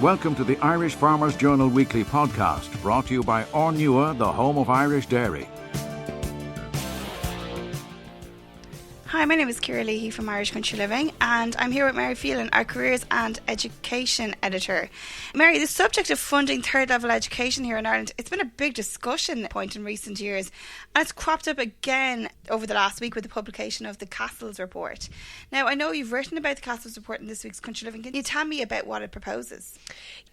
Welcome to the Irish Farmers Journal Weekly Podcast, brought to you by Ornua, the home of Irish dairy. Hi, my name is Ciara Leahy from Irish Country Living, and I'm here with Mary Phelan, our Careers and Education Editor. Mary, the subject of funding third level education here in Ireland, it's been a big discussion point in recent years, and it's cropped up again over the last week with the publication of the Cassells Report. Now, I know you've written about the Cassells Report in this week's Country Living. Can you tell me about what it proposes?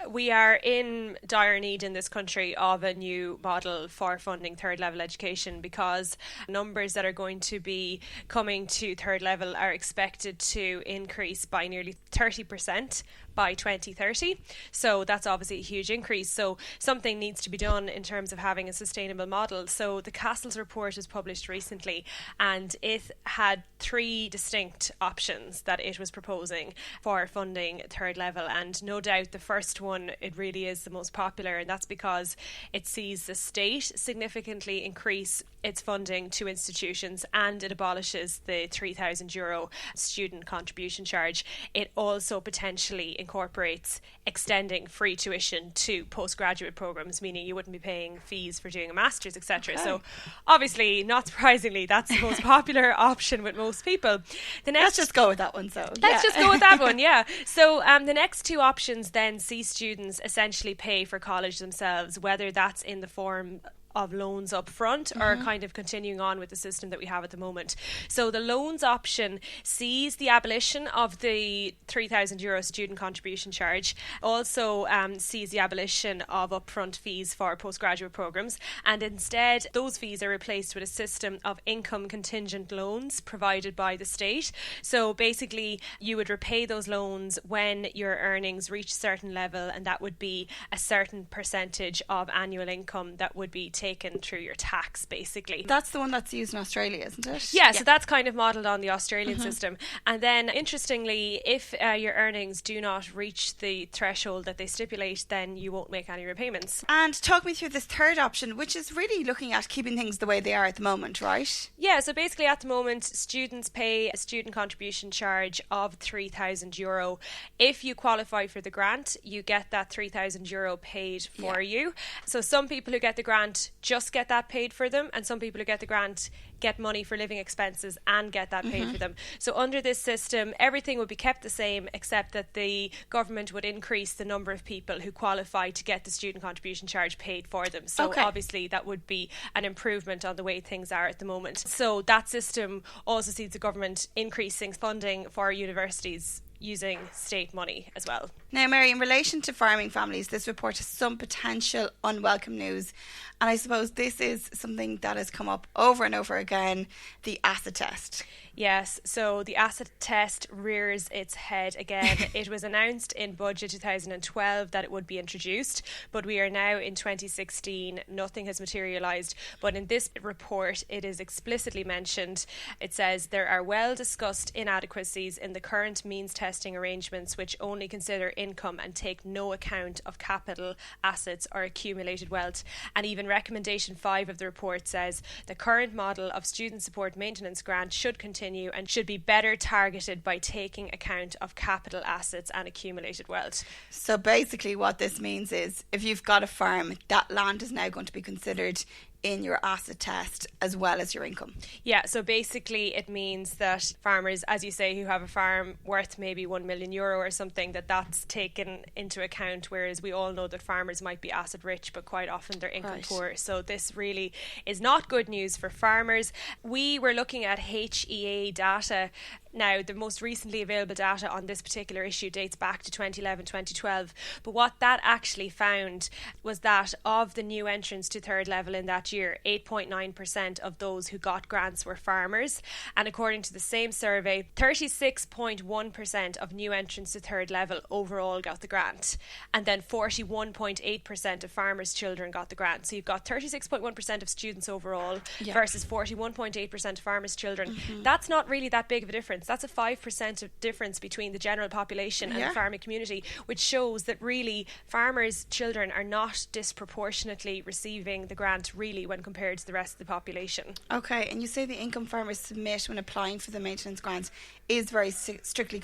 We are in dire need in this country of a new model for funding third level education, because numbers that are going to be coming to third level are expected to increase by nearly 30% by 2030. So that's obviously a huge increase. So something needs to be done in terms of having a sustainable model. So the Cassells Report was published recently, and it had three distinct options that it was proposing for funding third level. And no doubt the first one, it really is the most popular, and that's because it sees the state significantly increase its funding to institutions, and it abolishes the €3,000 student contribution charge. It also potentially incorporates extending free tuition to postgraduate programs, meaning you wouldn't be paying fees for doing a master's, etc. Okay. So obviously, not surprisingly, that's the most popular option with most people. Let's just go with that one. Let's just go with that one, yeah. So the next two options then see students essentially pay for college themselves, whether that's in the form of loans up front or kind of continuing on with the system that we have at the moment. So the loans option sees the abolition of the €3,000 student contribution charge, also sees the abolition of upfront fees for postgraduate programs, and instead those fees are replaced with a system of income contingent loans provided by the state. So basically you would repay those loans when your earnings reach a certain level, and that would be a certain percentage of annual income that would be taken through your tax, basically. That's the one that's used in Australia, isn't it? Yeah, so that's kind of modelled on the Australian system. And then interestingly, if your earnings do not reach the threshold that they stipulate, then you won't make any repayments. And talk me through this third option, which is really looking at keeping things the way they are at the moment, right? Yeah, so basically at the moment, students pay a student contribution charge of €3,000. If you qualify for the grant, you get that €3,000 paid for you. So some people who get the grant just get that paid for them, and some people who get the grant get money for living expenses and get that paid for them. So under this system, everything would be kept the same, except that the government would increase the number of people who qualify to get the student contribution charge paid for them. So obviously that would be an improvement on the way things are at the moment. So that system also sees the government increasing funding for universities using state money as well. Now, Mary, in relation to farming families, this report has some potential unwelcome news, and I suppose this is something that has come up over and over again, the acid test. Yes, so the acid test rears its head again. It was announced in Budget 2012 that it would be introduced, but we are now in 2016. Nothing has materialised. But in this report, it is explicitly mentioned. It says there are well discussed inadequacies in the current means testing arrangements, which only consider income and take no account of capital, assets or accumulated wealth. And even recommendation 5 of the report says the current model of student support maintenance grant should continue and should be better targeted by taking account of capital, assets and accumulated wealth. So basically what this means is if you've got a farm, that land is now going to be considered in your asset test as well as your income. Yeah, so basically it means that farmers, as you say, who have a farm worth maybe €1 million or something, that's taken into account, whereas we all know that farmers might be asset rich but quite often they're income poor. So this really is not good news for farmers. We were looking at HEA data. Now, the most recently available data on this particular issue dates back to 2011-2012, but what that actually found was that of the new entrants to third level in that year, 8.9% of those who got grants were farmers, and according to the same survey, 36.1% of new entrants to third level overall got the grant, and then 41.8% of farmers' children got the grant. So you've got 36.1% of students overall versus 41.8% of farmers' children. That's not really that big of a difference. That's a 5% of difference between the general population and the farming community, which shows that really farmers' children are not disproportionately receiving the grant really really when compared to the rest of the population. Okay, and you say the income farmers submit when applying for the maintenance grant is very strictly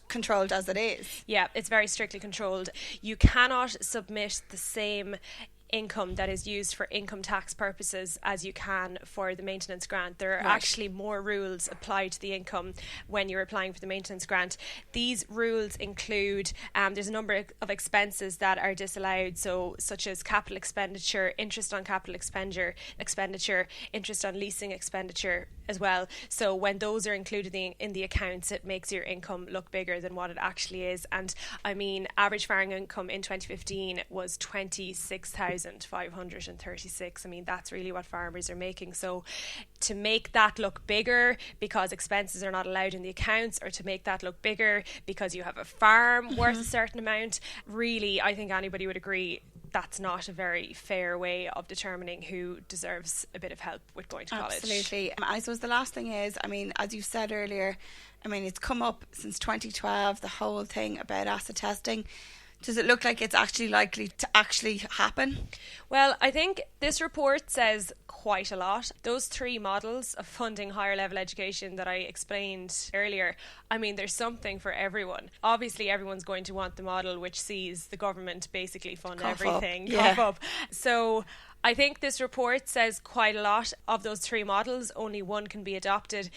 controlled as it is. Yeah, it's very strictly controlled. You cannot submit the same income that is used for income tax purposes as you can for the maintenance grant. There are actually more rules applied to the income when you're applying for the maintenance grant. These rules include there's a number of expenses that are disallowed, so such as capital expenditure, interest on capital expenditure, interest on leasing expenditure as well. So when those are included in the accounts, it makes your income look bigger than what it actually is. And I mean, average farming income in 2015 was 26,536. I mean, that's really what farmers are making. So to make that look bigger because expenses are not allowed in the accounts, or to make that look bigger because you have a farm worth a certain amount, really, I think anybody would agree that's not a very fair way of determining who deserves a bit of help with going to college. Absolutely. I suppose the last thing is, I mean, as you said earlier, I mean, it's come up since 2012, the whole thing about acid testing. Does it look like it's actually likely to actually happen? Well, I think this report says quite a lot. Those three models of funding higher level education that I explained earlier, I mean, there's something for everyone. Obviously, everyone's going to want the model which sees the government basically fund everything. Cough up. So I think this report says quite a lot. Of those three models, only one can be adopted.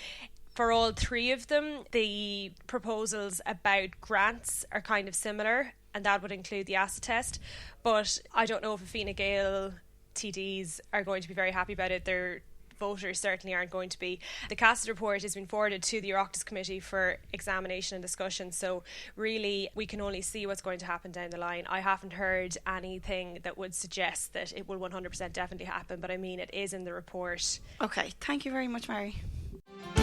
For all three of them, the proposals about grants are kind of similar, and that would include the acid test. But I don't know if Fine Gael TDs are going to be very happy about it. Their voters certainly aren't going to be. The Cassells Report has been forwarded to the Oireachtas Committee for examination and discussion, so really we can only see what's going to happen down the line. I haven't heard anything that would suggest that it will 100% definitely happen, but I mean, it is in the report. Okay, thank you very much, Mary.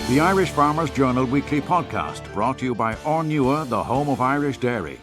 The Irish Farmers Journal Weekly Podcast, brought to you by Ornua, the home of Irish dairy.